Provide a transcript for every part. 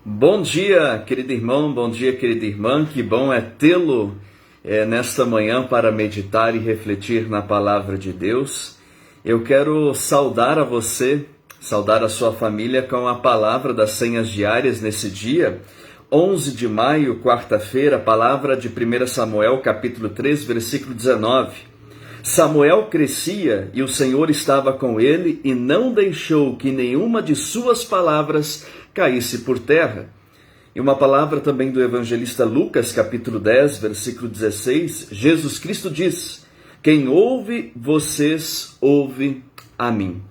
Bom dia, querido irmão, bom dia, querida irmã, que bom é tê-lo nesta manhã para meditar e refletir na palavra de Deus. Eu quero saudar a você, saudar a sua família com a palavra das senhas diárias nesse dia, 11 de maio, quarta-feira, palavra de 1 Samuel, capítulo 3, versículo 19. Samuel crescia e o Senhor estava com ele e não deixou que nenhuma de suas palavras caísse por terra. E uma palavra também do evangelista Lucas, capítulo 10, versículo 16, Jesus Cristo diz: quem ouve vocês, ouve a mim.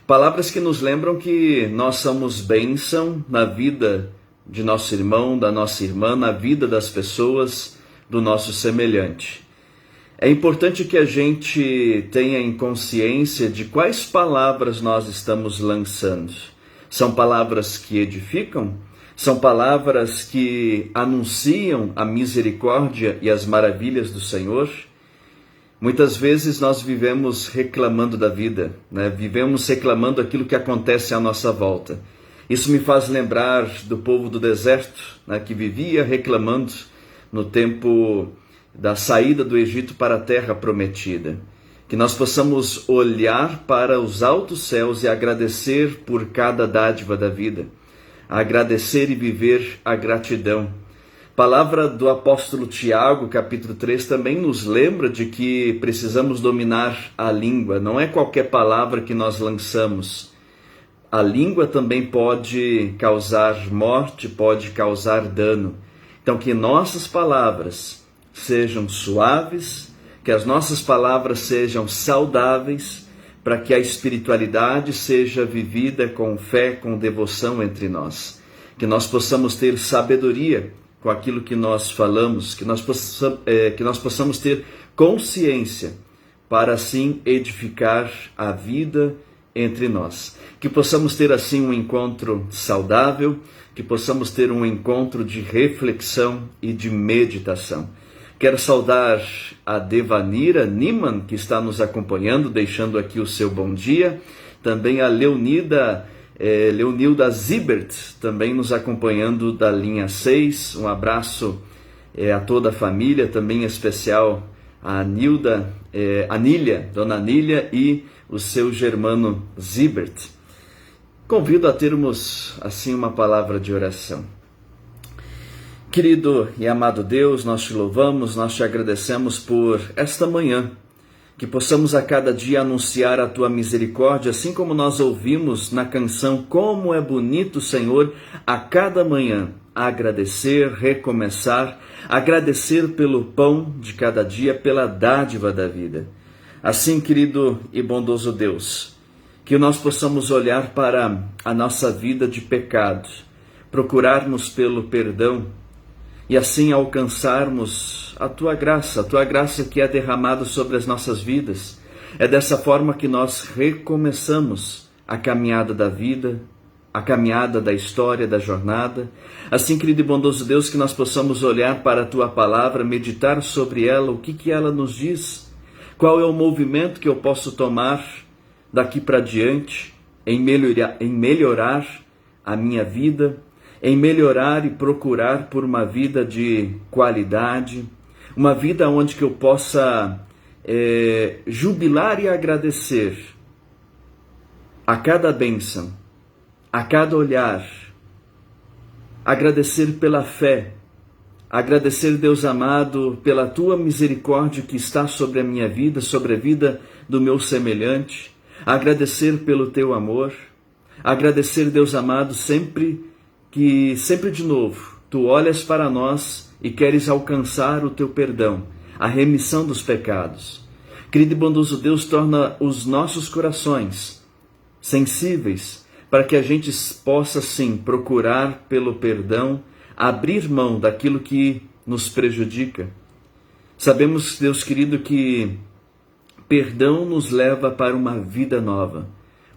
Palavras que nos lembram que nós somos bênção na vida de nosso irmão, da nossa irmã, na vida das pessoas, do nosso semelhante. É importante que a gente tenha em consciência de quais palavras nós estamos lançando. São palavras que edificam? São palavras que anunciam a misericórdia e as maravilhas do Senhor? Muitas vezes nós vivemos reclamando da vida, vivemos reclamando aquilo que acontece à nossa volta. Isso me faz lembrar do povo do deserto, que vivia reclamando no tempo da saída do Egito para a terra prometida. Que nós possamos olhar para os altos céus e agradecer por cada dádiva da vida. Agradecer e viver a gratidão. Palavra do apóstolo Tiago, capítulo 3, também nos lembra de que precisamos dominar a língua. Não é qualquer palavra que nós lançamos. A língua também pode causar morte, pode causar dano. Então, que nossas palavras sejam suaves, que as nossas palavras sejam saudáveis, para que a espiritualidade seja vivida com fé, com devoção entre nós. Que nós possamos ter sabedoria com aquilo que nós falamos, que nós possamos ter consciência para assim edificar a vida entre nós. Que possamos ter assim um encontro saudável, que possamos ter um encontro de reflexão e de meditação. Quero saudar a Devanira Niman, que está nos acompanhando, deixando aqui o seu bom dia. Também a Leonilda Zibert, também nos acompanhando da linha 6. Um abraço a toda a família, também em especial a Dona Anília e o seu germano Zibert. Convido a termos assim uma palavra de oração. Querido e amado Deus, nós te louvamos, nós te agradecemos por esta manhã, que possamos a cada dia anunciar a tua misericórdia, assim como nós ouvimos na canção Como é bonito, Senhor, a cada manhã agradecer, recomeçar, agradecer pelo pão de cada dia, pela dádiva da vida. Assim, querido e bondoso Deus, que nós possamos olhar para a nossa vida de pecado, procurarmos pelo perdão, e assim alcançarmos a Tua graça que é derramada sobre as nossas vidas. É dessa forma que nós recomeçamos a caminhada da vida, a caminhada da história, da jornada. Assim, querido e bondoso Deus, que nós possamos olhar para a Tua palavra, meditar sobre ela, o que ela nos diz, qual é o movimento que eu posso tomar daqui para diante em melhorar a minha vida, em melhorar e procurar por uma vida de qualidade, uma vida onde que eu possa jubilar e agradecer a cada bênção, a cada olhar, agradecer pela fé, agradecer, Deus amado, pela Tua misericórdia que está sobre a minha vida, sobre a vida do meu semelhante, agradecer pelo Teu amor, agradecer, Deus amado, sempre de novo, Tu olhas para nós e queres alcançar o Teu perdão, a remissão dos pecados. Querido e bondoso Deus, torna os nossos corações sensíveis para que a gente possa, sim, procurar pelo perdão, abrir mão daquilo que nos prejudica. Sabemos, Deus querido, que perdão nos leva para uma vida nova,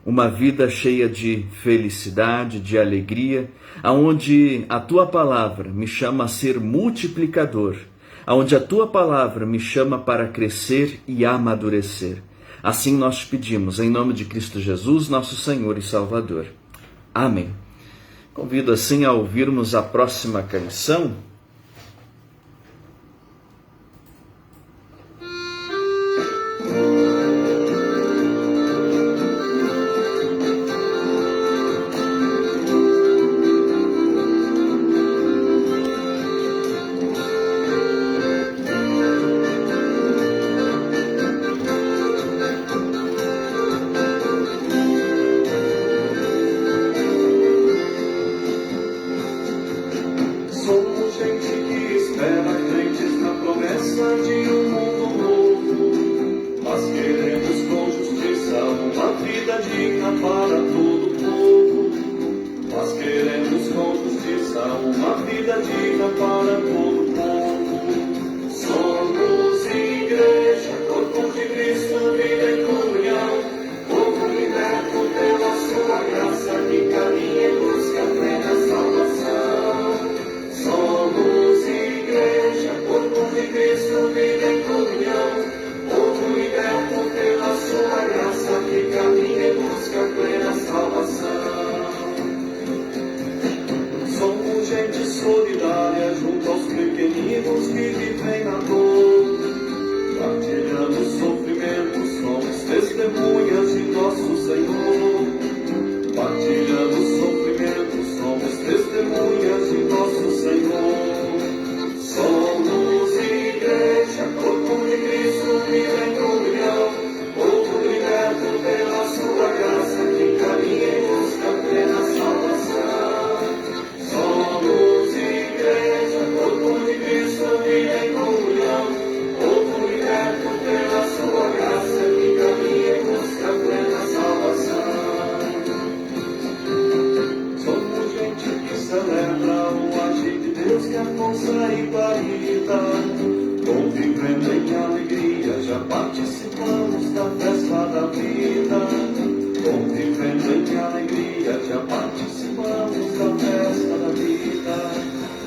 uma vida cheia de felicidade, de alegria, aonde a Tua palavra me chama a ser multiplicador, aonde a Tua palavra me chama para crescer e amadurecer. Assim nós te pedimos, em nome de Cristo Jesus, nosso Senhor e Salvador. Amém. Convido assim a ouvirmos a próxima canção. Povo liberto pela sua graça, que caminha em busca plena. tremendo em alegria, já participamos da festa da vida. Com tremendo em alegria, já participamos da festa da vida.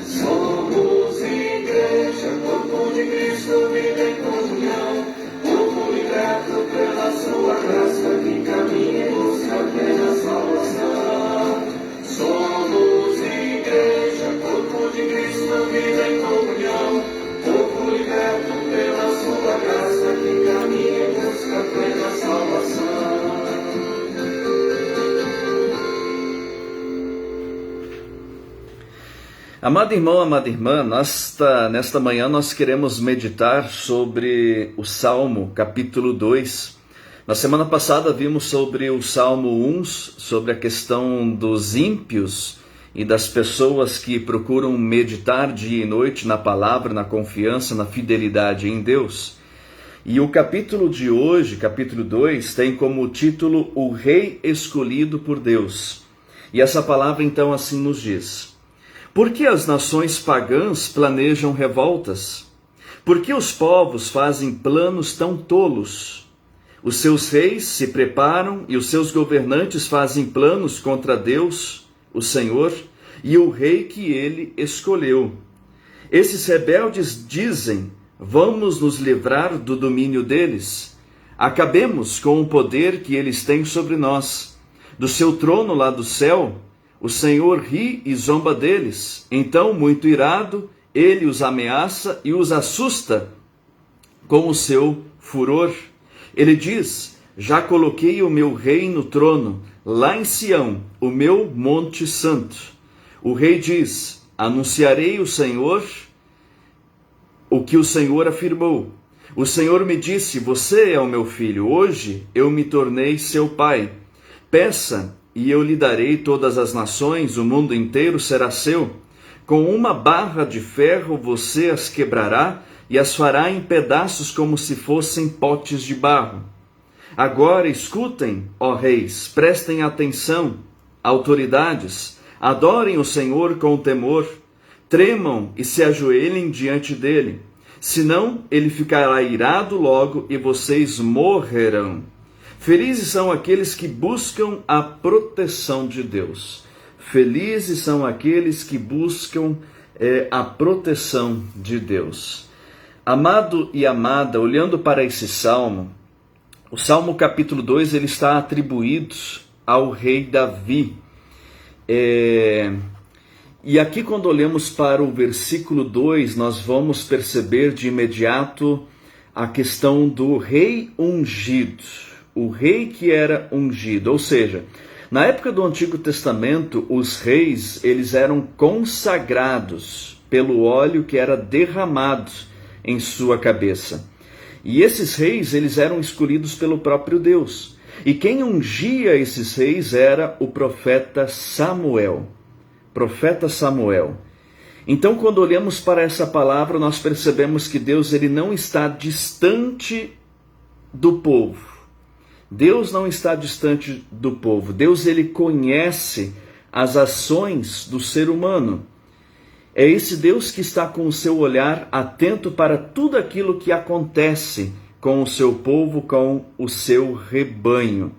Somos igreja, corpo de Cristo, vida em comunhão, povo liberto pela sua graça, que caminha em busca plena salvação. Somos igreja, corpo de Cristo, vida em comunhão, povo liberto pela sua graça, que caminha em busca plena salvação. Amado irmão, amada irmã, nesta manhã nós queremos meditar sobre o Salmo, capítulo 2. Na semana passada vimos sobre o Salmo 1, sobre a questão dos ímpios e das pessoas que procuram meditar dia e noite na palavra, na confiança, na fidelidade em Deus. E o capítulo de hoje, capítulo 2, tem como título O Rei Escolhido por Deus. E essa palavra então assim nos diz: por que as nações pagãs planejam revoltas? Por que os povos fazem planos tão tolos? Os seus reis se preparam e os seus governantes fazem planos contra Deus, o Senhor, e o rei que ele escolheu. Esses rebeldes dizem: vamos nos livrar do domínio deles. Acabemos com o poder que eles têm sobre nós. Do seu trono lá do céu, o Senhor ri e zomba deles. Então, muito irado, ele os ameaça e os assusta com o seu furor. Ele diz: já coloquei o meu rei no trono, lá em Sião, o meu monte santo. O rei diz: anunciarei o Senhor, o que o Senhor afirmou. O Senhor me disse: você é o meu filho, hoje eu me tornei seu pai. Peça e eu lhe darei todas as nações, o mundo inteiro será seu. Com uma barra de ferro você as quebrará e as fará em pedaços como se fossem potes de barro. Agora escutem, ó reis, prestem atenção, autoridades, adorem o Senhor com temor, tremam e se ajoelhem diante dele, senão ele ficará irado logo e vocês morrerão. Felizes são aqueles que buscam a proteção de Deus. Felizes são aqueles que buscam a proteção de Deus. Amado e amada, olhando para esse salmo, o Salmo capítulo 2 ele está atribuído ao rei Davi. E aqui quando olhamos para o versículo 2, nós vamos perceber de imediato a questão do rei ungido. O rei que era ungido, ou seja, na época do Antigo Testamento, os reis eles eram consagrados pelo óleo que era derramado em sua cabeça. E esses reis eles eram escolhidos pelo próprio Deus. E quem ungia esses reis era o profeta Samuel. Profeta Samuel. Então, quando olhamos para essa palavra, nós percebemos que Deus ele não está distante do povo. Deus não está distante do povo. Deus ele conhece as ações do ser humano. É esse Deus que está com o seu olhar atento para tudo aquilo que acontece com o seu povo, com o seu rebanho.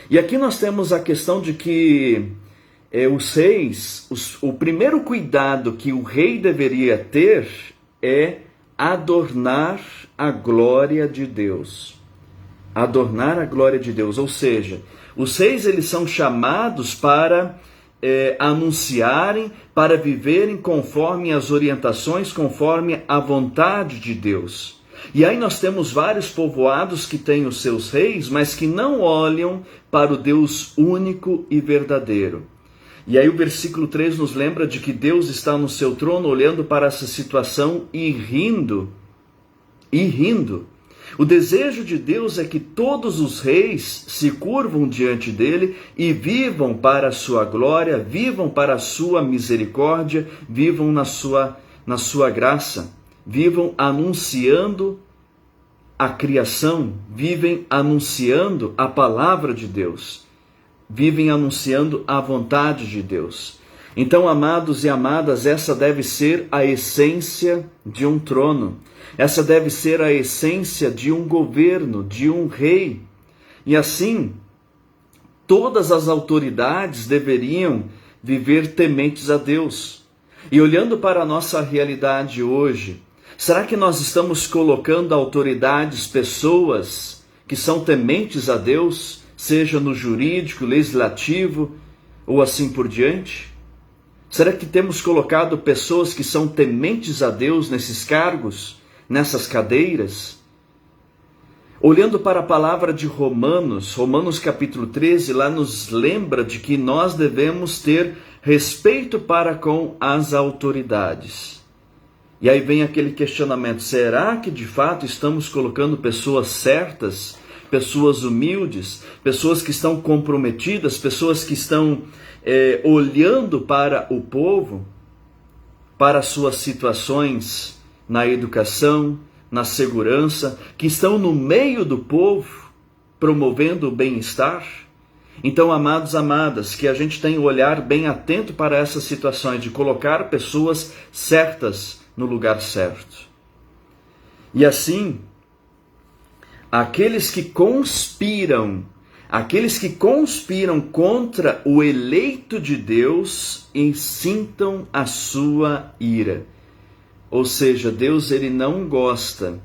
E aqui nós temos a questão de que os reis, o primeiro cuidado que o rei deveria ter é adornar a glória de Deus. Adornar a glória de Deus, ou seja, os reis eles são chamados para anunciarem, para viverem conforme as orientações, conforme a vontade de Deus. E aí nós temos vários povoados que têm os seus reis, mas que não olham para o Deus único e verdadeiro. E aí o versículo 3 nos lembra de que Deus está no seu trono olhando para essa situação e rindo. O desejo de Deus é que todos os reis se curvam diante dele e vivam para a sua glória, vivam para a sua misericórdia, vivam na sua graça, vivam anunciando a criação, vivem anunciando a palavra de Deus, vivem anunciando a vontade de Deus. Então, amados e amadas, essa deve ser a essência de um trono. Essa deve ser a essência de um governo, de um rei. E assim, todas as autoridades deveriam viver tementes a Deus. E olhando para a nossa realidade hoje, será que nós estamos colocando autoridades, pessoas que são tementes a Deus, seja no jurídico, legislativo ou assim por diante? Será que temos colocado pessoas que são tementes a Deus nesses cargos, nessas cadeiras? Olhando para a palavra de Romanos capítulo 13, lá nos lembra de que nós devemos ter respeito para com as autoridades. E aí vem aquele questionamento, será que de fato estamos colocando pessoas certas, pessoas humildes, pessoas que estão comprometidas, pessoas que estão olhando para o povo, para suas situações na educação, na segurança, que estão no meio do povo, promovendo o bem-estar? Então, amados, amadas, que a gente tenha um olhar bem atento para essas situações, de colocar pessoas certas no lugar certo. E assim, aqueles que conspiram contra o eleito de Deus, sintam a sua ira. Ou seja, Deus ele não gosta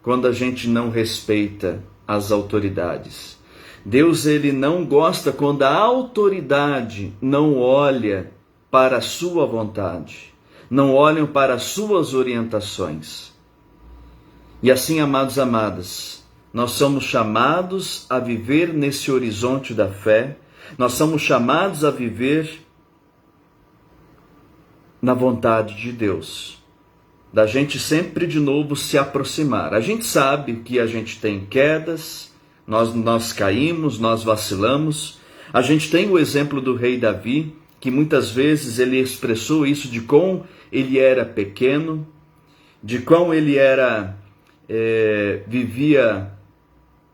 quando a gente não respeita as autoridades. Deus ele não gosta quando a autoridade não olha para a sua vontade, não olham para as suas orientações. E assim, amados, amadas, nós somos chamados a viver nesse horizonte da fé, nós somos chamados a viver na vontade de Deus, da gente sempre de novo se aproximar. A gente sabe que a gente tem quedas, nós caímos, nós vacilamos. A gente tem o exemplo do rei Davi, que muitas vezes ele expressou isso de quão ele era pequeno, de quão ele vivia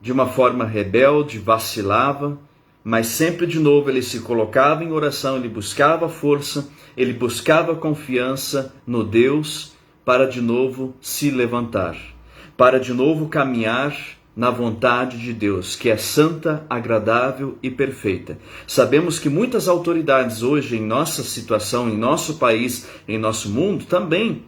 de uma forma rebelde, vacilava, mas sempre de novo ele se colocava em oração, ele buscava força, ele buscava confiança no Deus para de novo se levantar, para de novo caminhar na vontade de Deus, que é santa, agradável e perfeita. Sabemos que muitas autoridades hoje em nossa situação, em nosso país, em nosso mundo, também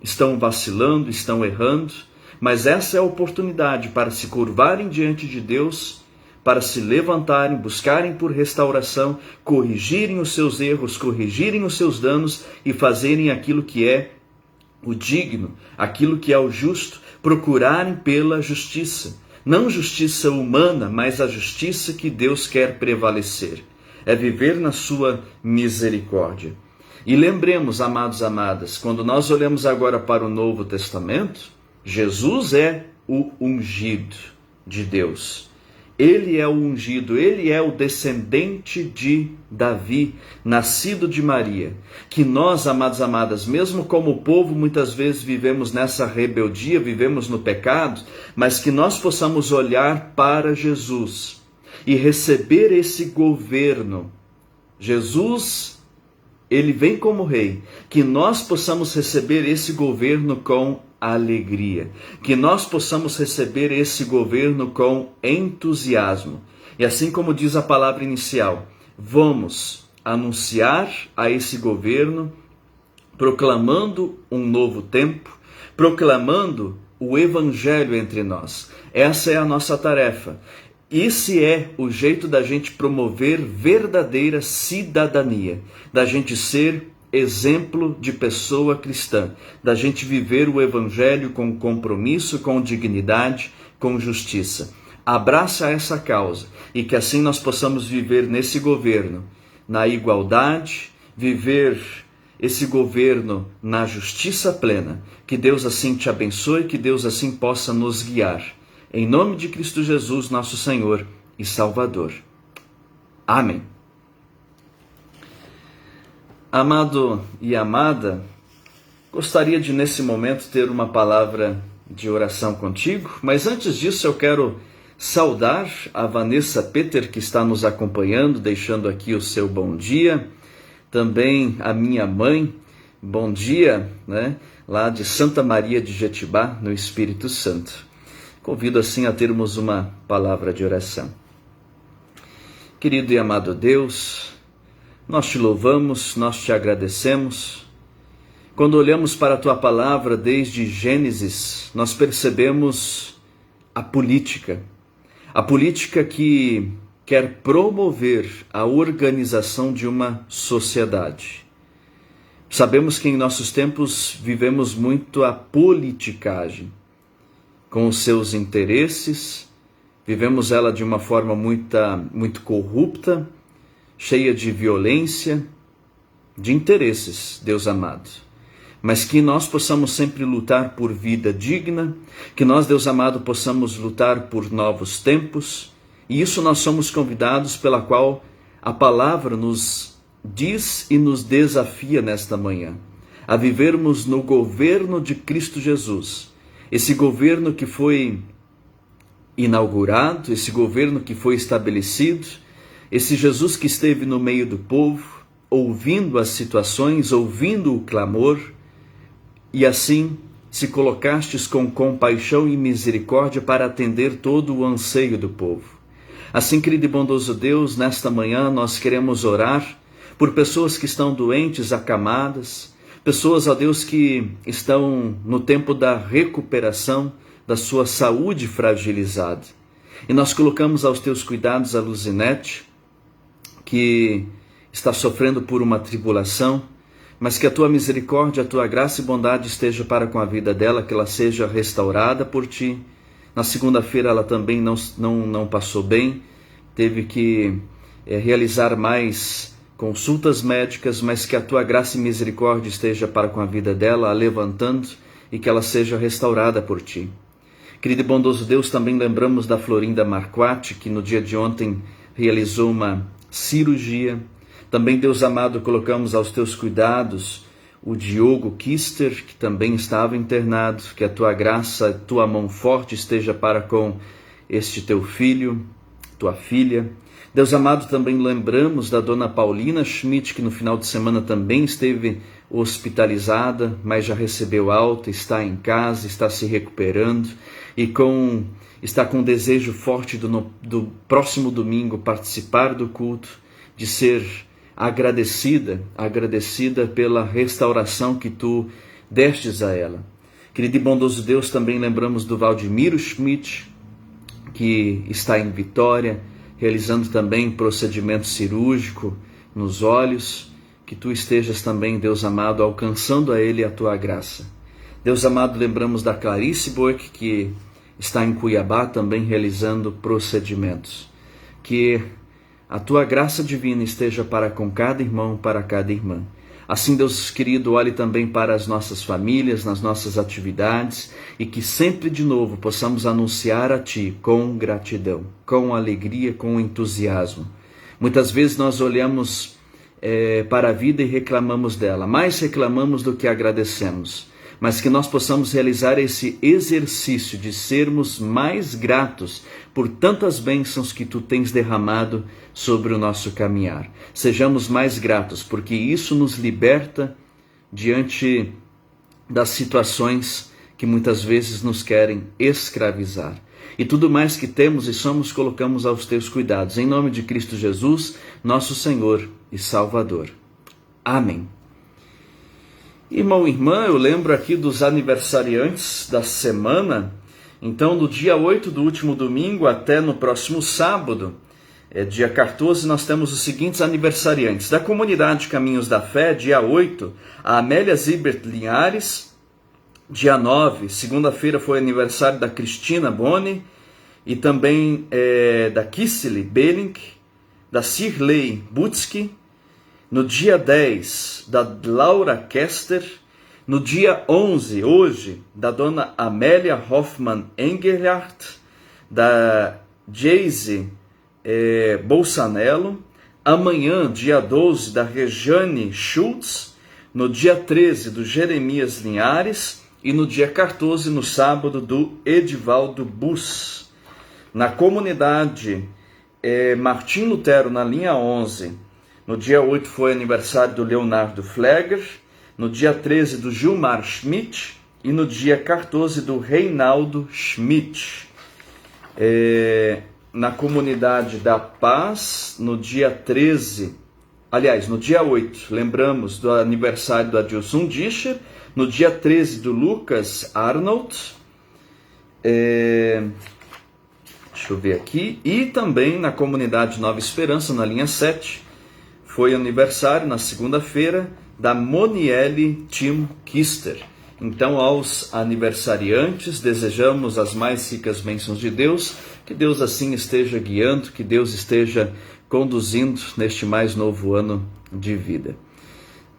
estão vacilando, estão errando, mas essa é a oportunidade para se curvarem diante de Deus, para se levantarem, buscarem por restauração, corrigirem os seus erros, corrigirem os seus danos e fazerem aquilo que é o digno, aquilo que é o justo, procurarem pela justiça. Não justiça humana, mas a justiça que Deus quer prevalecer. É viver na sua misericórdia. E lembremos, amados, amadas, quando nós olhamos agora para o Novo Testamento, Jesus é o ungido de Deus. Ele é o ungido, ele é o descendente de Davi, nascido de Maria. Que nós, amados, amadas, mesmo como povo, muitas vezes vivemos nessa rebeldia, vivemos no pecado, mas que nós possamos olhar para Jesus e receber esse governo. Jesus, ele vem como rei, que nós possamos receber esse governo com alegria, que nós possamos receber esse governo com entusiasmo. E assim como diz a palavra inicial, vamos anunciar a esse governo, proclamando um novo tempo, proclamando o evangelho entre nós. Essa é a nossa tarefa. Esse é o jeito da gente promover verdadeira cidadania, da gente ser exemplo de pessoa cristã, da gente viver o evangelho com compromisso, com dignidade, com justiça. Abraça essa causa e que assim nós possamos viver nesse governo, na igualdade, viver esse governo na justiça plena. Que Deus assim te abençoe, que Deus assim possa nos guiar. Em nome de Cristo Jesus, nosso Senhor e Salvador. Amém. Amado e amada, gostaria de nesse momento ter uma palavra de oração contigo, mas antes disso eu quero saudar a Vanessa Peter, que está nos acompanhando, deixando aqui o seu bom dia. também a minha mãe, bom dia, né? Lá de Santa Maria de Jetibá, no Espírito Santo. Convido assim a termos uma palavra de oração. Querido e amado Deus, nós te louvamos, nós te agradecemos. Quando olhamos para a tua palavra desde Gênesis, nós percebemos a política que quer promover a organização de uma sociedade. Sabemos que em nossos tempos vivemos muito a politicagem, com os seus interesses, vivemos ela de uma forma muito corrupta, cheia de violência, de interesses, Deus amado. Mas que nós possamos sempre lutar por vida digna, que nós, Deus amado, possamos lutar por novos tempos, e isso nós somos convidados pela qual a palavra nos diz e nos desafia nesta manhã, a vivermos no governo de Cristo Jesus, esse governo que foi inaugurado, esse governo que foi estabelecido, esse Jesus que esteve no meio do povo, ouvindo as situações, ouvindo o clamor, e assim se colocastes com compaixão e misericórdia para atender todo o anseio do povo. Assim, querido e bondoso Deus, nesta manhã nós queremos orar por pessoas que estão doentes, acamadas, pessoas, ó Deus, que estão no tempo da recuperação da sua saúde fragilizada. E nós colocamos aos teus cuidados a Luzinete, que está sofrendo por uma tribulação, mas que a tua misericórdia, a tua graça e bondade esteja para com a vida dela, que ela seja restaurada por ti. Na segunda-feira ela também não passou bem, teve que realizar mais consultas médicas, mas que a tua graça e misericórdia esteja para com a vida dela, a levantando, e que ela seja restaurada por ti. Querido e bondoso Deus, também lembramos da Florinda Marquardt, que no dia de ontem realizou uma cirurgia. Também, Deus amado, colocamos aos teus cuidados o Diogo Kister, que também estava internado, que a tua graça, a tua mão forte esteja para com este teu filho, tua filha. Deus amado, também lembramos da dona Paulina Schmidt, que no final de semana também esteve hospitalizada, mas já recebeu alta, está em casa, está se recuperando e está com desejo forte do próximo domingo participar do culto, de ser agradecida pela restauração que tu destes a ela. Querido e bondoso Deus, também lembramos do Valdemiro Schmidt, que está em Vitória, realizando também procedimento cirúrgico nos olhos, que tu estejas também, Deus amado, alcançando a ele a tua graça. Deus amado, lembramos da Clarice Boeck, que está em Cuiabá também realizando procedimentos. Que a tua graça divina esteja para com cada irmão, para cada irmã. Assim, Deus querido, olhe também para as nossas famílias, nas nossas atividades, e que sempre de novo possamos anunciar a Ti com gratidão, com alegria, com entusiasmo. Muitas vezes nós olhamos para a vida e reclamamos dela, mais reclamamos do que agradecemos, mas que nós possamos realizar esse exercício de sermos mais gratos por tantas bênçãos que Tu tens derramado sobre o nosso caminhar. Sejamos mais gratos, porque isso nos liberta diante das situações que muitas vezes nos querem escravizar. E tudo mais que temos e somos, colocamos aos Teus cuidados. Em nome de Cristo Jesus, nosso Senhor e Salvador. Amém. Irmão e irmã, eu lembro aqui dos aniversariantes da semana. Então, do dia 8 do último domingo até no próximo sábado, dia 14, nós temos os seguintes aniversariantes. Da comunidade Caminhos da Fé, dia 8, a Amélia Zibert Linhares. Dia 9, segunda-feira, foi aniversário da Cristina Boni e também da Kissely Belling, da Sirley Butzki. No dia 10, da Laura Kester. No dia 11, hoje, da dona Amélia Hoffmann Engelhardt, da Geise Bolsanello. Amanhã, dia 12, da Rejane Schultz. No dia 13, do Jeremias Linhares. E no dia 14, no sábado, do Edivaldo Bus. Na comunidade Martim Lutero, na linha 11, No dia 8 foi aniversário do Leonardo Flegger, no dia 13 do Gilmar Schmidt e no dia 14 do Reinaldo Schmidt. Na Comunidade da Paz, no dia 13, aliás, no dia 8, lembramos do aniversário do Adilson Discher, no dia 13 do Lucas Arnold, deixa eu ver aqui, e também na Comunidade Nova Esperança, na linha 7, foi aniversário, na segunda-feira, da Moniele Tim Kister. Então, aos aniversariantes, desejamos as mais ricas bênçãos de Deus, que Deus assim esteja guiando, que Deus esteja conduzindo neste mais novo ano de vida.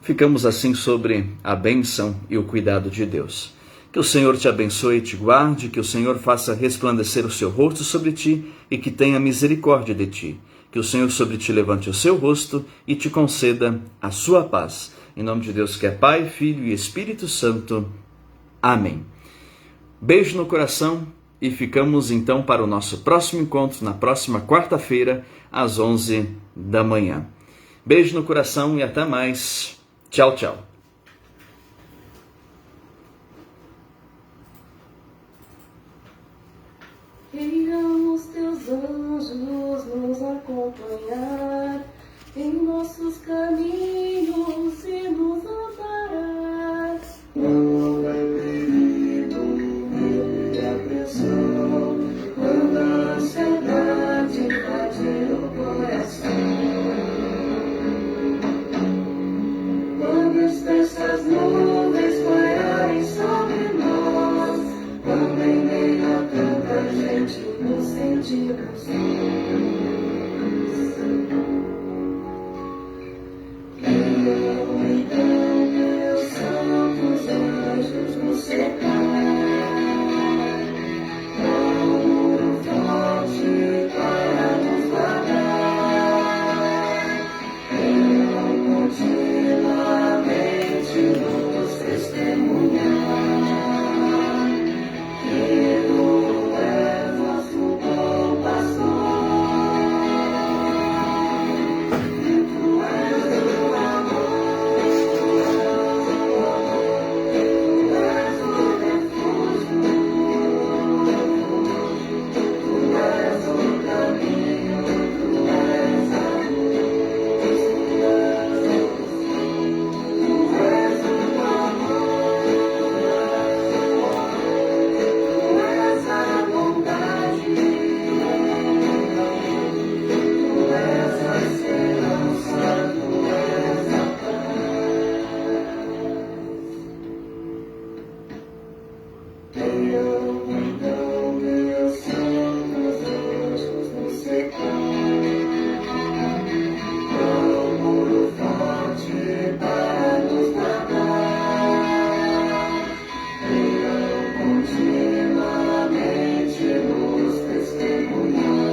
Ficamos assim sobre a bênção e o cuidado de Deus. Que o Senhor te abençoe e te guarde, que o Senhor faça resplandecer o seu rosto sobre ti e que tenha misericórdia de ti. Que o Senhor sobre ti levante o seu rosto e te conceda a sua paz. Em nome de Deus que é Pai, Filho e Espírito Santo. Amém. Beijo no coração e ficamos então para o nosso próximo encontro na próxima quarta-feira, às 11 da manhã. Beijo no coração e até mais. Tchau, tchau. Queiram os teus anjos nos acompanhar em nossos caminhos e nos amparar. Quando é perigo e a pressão, quando a ansiedade invade o coração, quando espessas nuvens pairarem sobre nós, quando em meio a tanta gente nos sentimos então meus santos anjos nos cercar, um muro forte para nos guardar, venham continuamente nos testemunhar que tu és nosso bom pastor. Continuamente nos testemunhar.